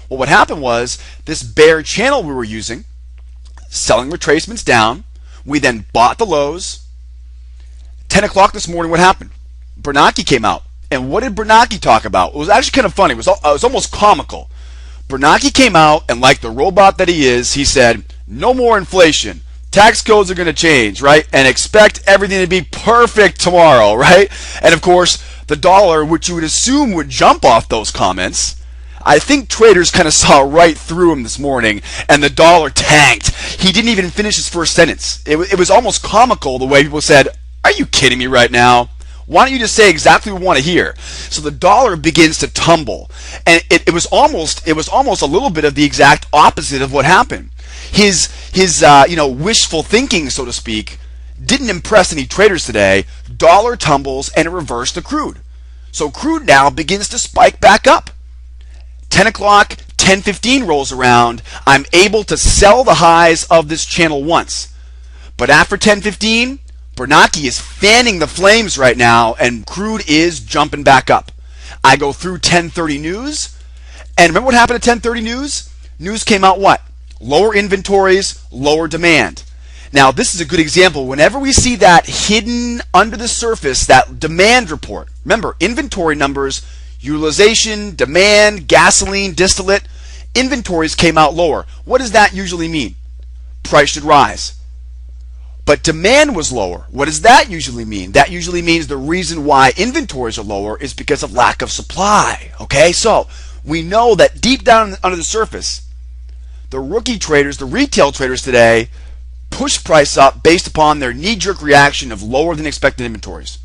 Well, what happened was this bear channel we were using, selling retracements down. We then bought the lows. 10 o'clock this morning, what happened? Bernanke came out. And what did Bernanke talk about? It was actually kind of funny. It was almost comical. Bernanke came out, and like the robot that he is, he said, no more inflation. Tax codes are going to change, right? And expect everything to be perfect tomorrow, right? And of course, the dollar, which you would assume would jump off those comments, I think traders kind of saw right through him this morning, and the dollar tanked. He didn't even finish his first sentence. It was almost comical the way people said, are you kidding me right now? Why don't you just say exactly what we want to hear? So the dollar begins to tumble, and it was almost a little bit of the exact opposite of what happened. His wishful thinking, so to speak, didn't impress any traders today. Dollar tumbles and it reversed the crude. So crude now begins to spike back up. 10 o'clock, 10:15 rolls around. I'm able to sell the highs of this channel once, but after 10:15. Bernanke is fanning the flames right now, and crude is jumping back up. I go through 10:30 news, and remember what happened at 10:30 news? News came out what? Lower inventories, lower demand. Now, this is a good example. Whenever we see that hidden under the surface, that demand report, remember, inventory numbers, utilization, demand, gasoline, distillate, inventories came out lower. What does that usually mean? Price should rise. But demand was lower. What does that usually mean? That usually means the reason why inventories are lower is because of lack of supply. Okay, so we know that deep down under the surface, the rookie traders, the retail traders today, push price up based upon their knee-jerk reaction of lower than expected inventories.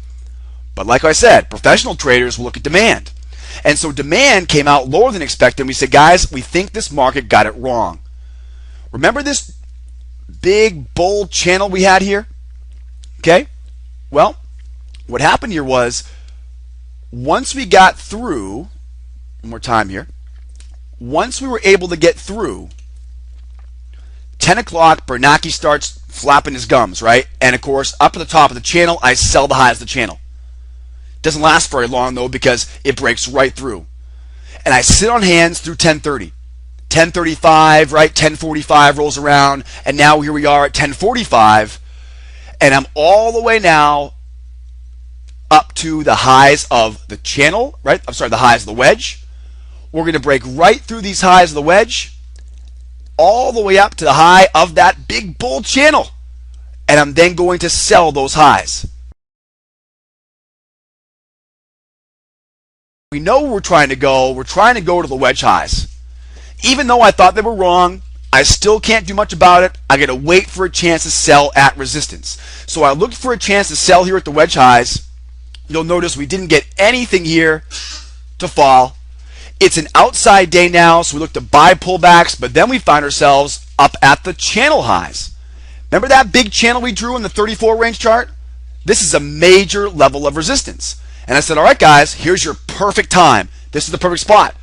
But like I said, professional traders will look at demand. And so demand came out lower than expected, and we said, guys, we think this market got it wrong. Remember this big bull channel we had here? Okay, well, what happened here was once we got through, one more time here, once we were able to get through 10 o'clock, Bernanke starts flapping his gums, right? And of course, up at the top of the channel, I sell the highs of the channel. Doesn't last very long though, because it breaks right through. And I sit on hands through 10:30. 10:35, right? 10:45 rolls around, and now here we are at 10:45, and I'm all the way now up to the highs of the channel, right? I'm sorry, the highs of the wedge. We're going to break right through these highs of the wedge, all the way up to the high of that big bull channel, and I'm then going to sell those highs. We know where we're trying to go. We're trying to go to the wedge highs. Even though I thought they were wrong, I still can't do much about it. I got to wait for a chance to sell at resistance. So I looked for a chance to sell here at the wedge highs. You'll notice we didn't get anything here to fall. It's an outside day now, so we look to buy pullbacks, but then we find ourselves up at the channel highs. Remember that big channel we drew in the 34 range chart? This is a major level of resistance. And I said, all right, guys, here's your perfect time. This is the perfect spot.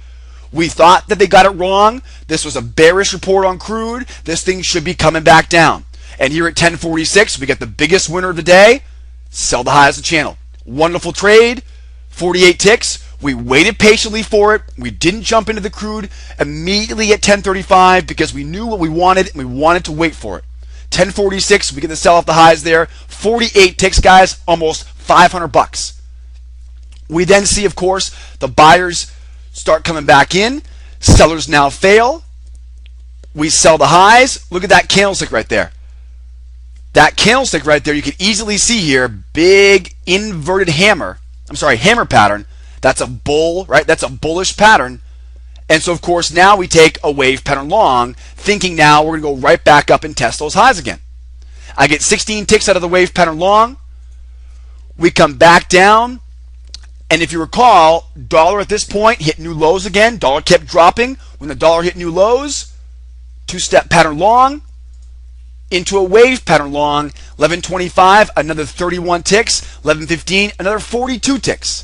We thought that they got it wrong. This was a bearish report on crude. This thing should be coming back down. And here at 10:46, we got the biggest winner of the day. Sell the highs of the channel. Wonderful trade. 48 ticks. We waited patiently for it. We didn't jump into the crude immediately at 10:35 because we knew what we wanted and we wanted to wait for it. 10:46, we get to sell off the highs there. 48 ticks, guys, almost $500. We then see, of course, the buyers start coming back in. Sellers now fail. We sell the highs. Look at that candlestick right there. That candlestick right there, you can easily see here, big inverted hammer. I'm sorry, hammer pattern. That's a bull, right? That's a bullish pattern. And so, of course, now we take a wave pattern long, thinking now we're going to go right back up and test those highs again. I get 16 ticks out of the wave pattern long. We come back down. And if you recall, dollar at this point hit new lows again. Dollar kept dropping. When the dollar hit new lows, two-step pattern long into a wave pattern long. 11:25, another 31 ticks. 11:15, another 42 ticks.